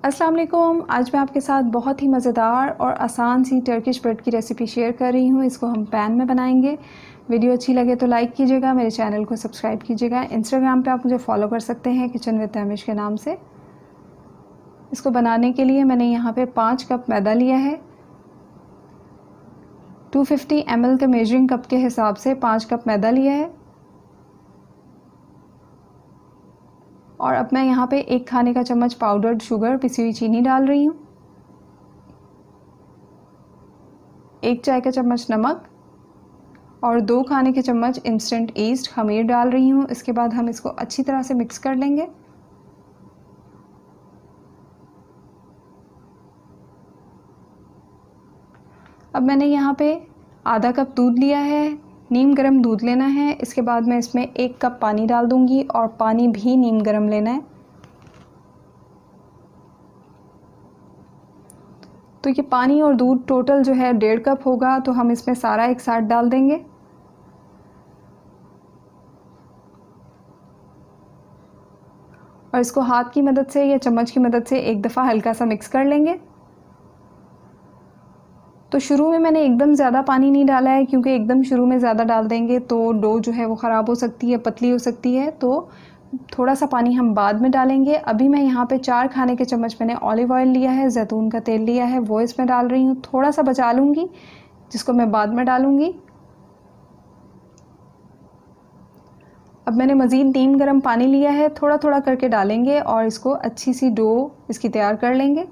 अस्सलाम वालेकुम। आज मैं आपके साथ बहुत ही मज़ेदार और आसान सी टर्किश ब्रेड की रेसिपी शेयर कर रही हूँ। इसको हम पैन में बनाएंगे। वीडियो अच्छी लगे तो लाइक कीजिएगा, मेरे चैनल को सब्सक्राइब कीजिएगा। इंस्टाग्राम पे आप मुझे फॉलो कर सकते हैं किचन विद तहमिश के नाम से। इसको बनाने के लिए मैंने यहाँ पे 5 कप मैदा लिया है। 250 ml के मेजरिंग कप के हिसाब से 5 कप मैदा लिया है। और अब मैं यहाँ पे 1 खाने का चम्मच पाउडर्ड शुगर, पिसी हुई चीनी डाल रही हूँ। 1 चाय का चम्मच नमक और 2 खाने के चम्मच इंस्टेंट ईस्ट खमीर डाल रही हूँ। इसके बाद हम इसको अच्छी तरह से मिक्स कर लेंगे। अब मैंने यहाँ पे आधा कप दूध लिया है। नीम गर्म दूध लेना है। इसके बाद मैं इसमें 1 कप पानी डाल दूंगी और पानी भी नीम गर्म लेना है। तो ये पानी और दूध टोटल जो है 1.5 कप होगा, तो हम इसमें सारा एक साथ डाल देंगे। और इसको हाथ की मदद से या चम्मच की मदद से एक दफ़ा हल्का सा मिक्स कर लेंगे। तो शुरू में मैंने एकदम ज़्यादा पानी नहीं डाला है, क्योंकि एकदम शुरू में ज़्यादा डाल देंगे तो डो जो है वो ख़राब हो सकती है, पतली हो सकती है। तो थोड़ा सा पानी हम बाद में डालेंगे। अभी मैं यहाँ पे 4 खाने के चम्मच मैंने ऑलिव ऑयल लिया है, जैतून का तेल लिया है, वो इसमें डाल रही हूँ। थोड़ा सा बचा लूँगी जिसको मैं बाद में डालूँगी। अब मैंने मज़ीद नीम गर्म पानी लिया है, थोड़ा थोड़ा करके डालेंगे और इसको अच्छी सी डो इसकी तैयार कर लेंगे।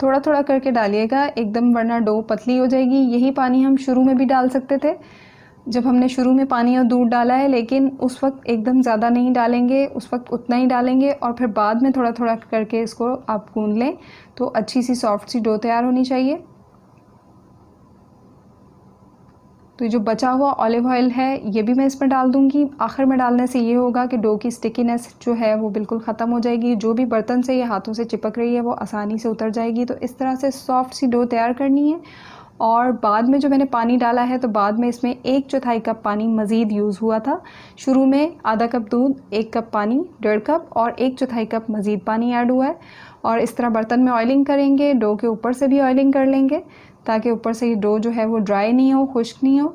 थोड़ा थोड़ा करके डालिएगा एकदम, वरना डो पतली हो जाएगी। यही पानी हम शुरू में भी डाल सकते थे, जब हमने शुरू में पानी और दूध डाला है, लेकिन उस वक्त एकदम ज़्यादा नहीं डालेंगे, उस वक्त उतना ही डालेंगे और फिर बाद में थोड़ा थोड़ा करके इसको आप गूंद लें तो अच्छी सी सॉफ्ट सी डो तैयार होनी चाहिए। तो जो बचा हुआ ऑलिव ऑयल है ये भी मैं इसमें डाल दूंगी। आखिर में डालने से ये होगा कि डो की स्टिकीनेस जो है वो बिल्कुल ख़त्म हो जाएगी। जो भी बर्तन से या हाथों से चिपक रही है वो आसानी से उतर जाएगी। तो इस तरह से सॉफ्ट सी डो तैयार करनी है। और बाद में जो मैंने पानी डाला है, तो बाद में इसमें 1/4 कप पानी मज़ीद यूज़ हुआ था। शुरू में आधा कप दूध, 1 कप पानी, 1.5 कप और 1/4 कप मज़ीद पानी ऐड हुआ है। और इस तरह बर्तन में ऑयलिंग करेंगे। डो के ऊपर से भी ऑयलिंग कर लेंगे ताकि ऊपर से ये डो जो है वो ड्राई नहीं हो, खुश्क नहीं हो।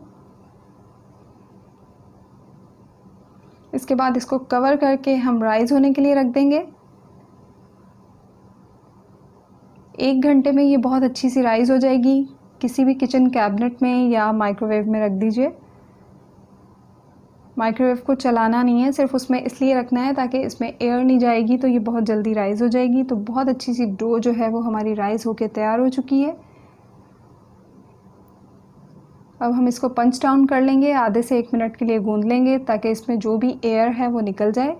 इसके बाद इसको कवर करके हम राइज़ होने के लिए रख देंगे। 1 घंटे में ये बहुत अच्छी सी राइज़ हो जाएगी। किसी भी किचन कैबिनेट में या माइक्रोवेव में रख दीजिए। माइक्रोवेव को चलाना नहीं है, सिर्फ उसमें इसलिए रखना है ताकि इसमें एयर नहीं जाएगी, तो ये बहुत जल्दी राइज़ हो जाएगी। तो बहुत अच्छी सी डो जो है वो हमारी राइज़ होके तैयार हो चुकी है। अब हम इसको पंच डाउन कर लेंगे, आधे से 1 मिनट के लिए गूंद लेंगे ताकि इसमें जो भी एयर है वो निकल जाए।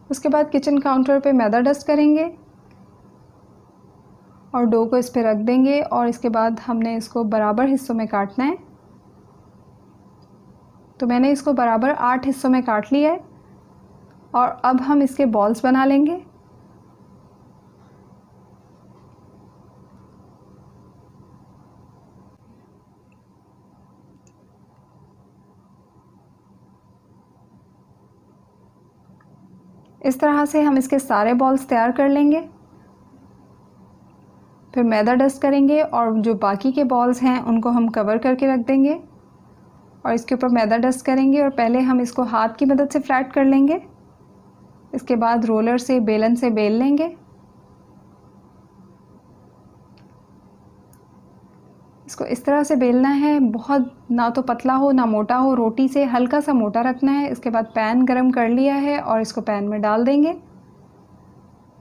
उसके बाद किचन काउंटर पे मैदा डस्ट करेंगे और डो को इस पे रख देंगे और इसके बाद हमने इसको बराबर हिस्सों में काटना है। तो मैंने इसको बराबर 8 हिस्सों में काट लिया है और अब हम इसके बॉल्स बना लेंगे। इस तरह से हम इसके सारे बॉल्स तैयार कर लेंगे। फिर मैदा डस्ट करेंगे और जो बाकी के बॉल्स हैं उनको हम कवर करके रख देंगे और इसके ऊपर मैदा डस्ट करेंगे। और पहले हम इसको हाथ की मदद से फ्लैट कर लेंगे। इसके बाद रोलर से, बेलन से बेल लेंगे। इसको इस तरह से बेलना है, बहुत ना तो पतला हो ना मोटा हो, रोटी से हल्का सा मोटा रखना है। इसके बाद पैन गरम कर लिया है और इसको पैन में डाल देंगे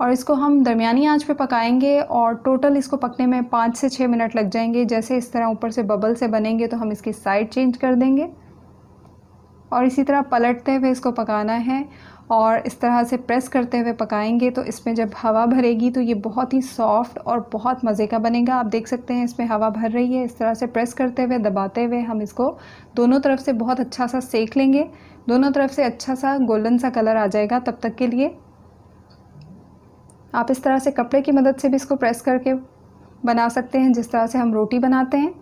और इसको हम दरमियानी आंच पे पकाएंगे और टोटल इसको पकने में 5 से 6 मिनट लग जाएंगे। जैसे इस तरह ऊपर से बबल से बनेंगे तो हम इसकी साइड चेंज कर देंगे और इसी तरह पलटते हुए इसको पकाना है और इस तरह से प्रेस करते हुए पकाएंगे। तो इसमें जब हवा भरेगी तो ये बहुत ही सॉफ्ट और बहुत मज़े का बनेगा। आप देख सकते हैं इसमें हवा भर रही है। इस तरह से प्रेस करते हुए, दबाते हुए हम इसको दोनों तरफ से बहुत अच्छा सा सेक लेंगे। दोनों तरफ से अच्छा सा गोल्डन सा कलर आ जाएगा तब तक के लिए। आप इस तरह से कपड़े की मदद से भी इसको प्रेस करके बना सकते हैं जिस तरह से हम रोटी बनाते हैं।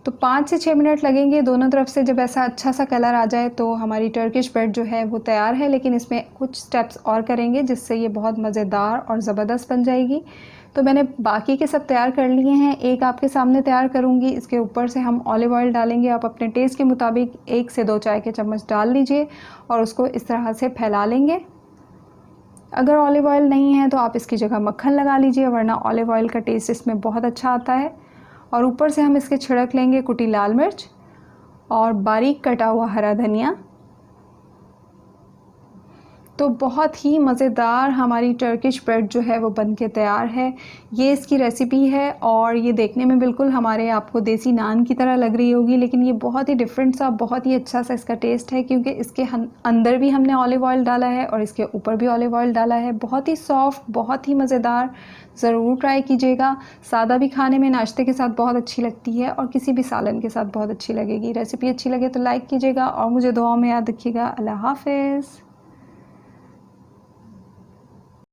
तो 5 से 6 मिनट लगेंगे दोनों तरफ से। जब ऐसा अच्छा सा कलर आ जाए तो हमारी टर्किश ब्रेड जो है वो तैयार है, लेकिन इसमें कुछ स्टेप्स और करेंगे जिससे ये बहुत मज़ेदार और ज़बरदस्त बन जाएगी। तो मैंने बाकी के सब तैयार कर लिए हैं, एक आपके सामने तैयार करूँगी। इसके ऊपर से हम ऑलिव ऑयल डालेंगे। आप अपने टेस्ट के मुताबिक 1 से 2 चाय के चम्मच डाल लीजिए और उसको इस तरह से फैला लेंगे। अगर ऑलिव ऑयल नहीं है तो आप इसकी जगह मक्खन लगा लीजिए, वरना ऑलिव ऑयल का टेस्ट इसमें बहुत अच्छा आता है। और ऊपर से हम इसके छिड़क लेंगे कुटी लाल मिर्च और बारीक कटा हुआ हरा धनिया। तो बहुत ही मज़ेदार हमारी टर्किश ब्रेड जो है वो बन के तैयार है। ये इसकी रेसिपी है और ये देखने में बिल्कुल हमारे आपको देसी नान की तरह लग रही होगी, लेकिन ये बहुत ही डिफरेंट सा, बहुत ही अच्छा सा इसका टेस्ट है, क्योंकि इसके अंदर भी हमने ऑलिव ऑयल डाला है और इसके ऊपर भी ऑलिव ऑयल डाला है। बहुत ही सॉफ्ट, बहुत ही मज़ेदार, ज़रूर ट्राई कीजिएगा। सादा भी खाने में नाश्ते के साथ बहुत अच्छी लगती है और किसी भी सालन के साथ बहुत अच्छी लगेगी। रेसिपी अच्छी लगे तो लाइक कीजिएगा और मुझे दुआओं में याद रखिएगा। अल्लाह हाफ़िज़।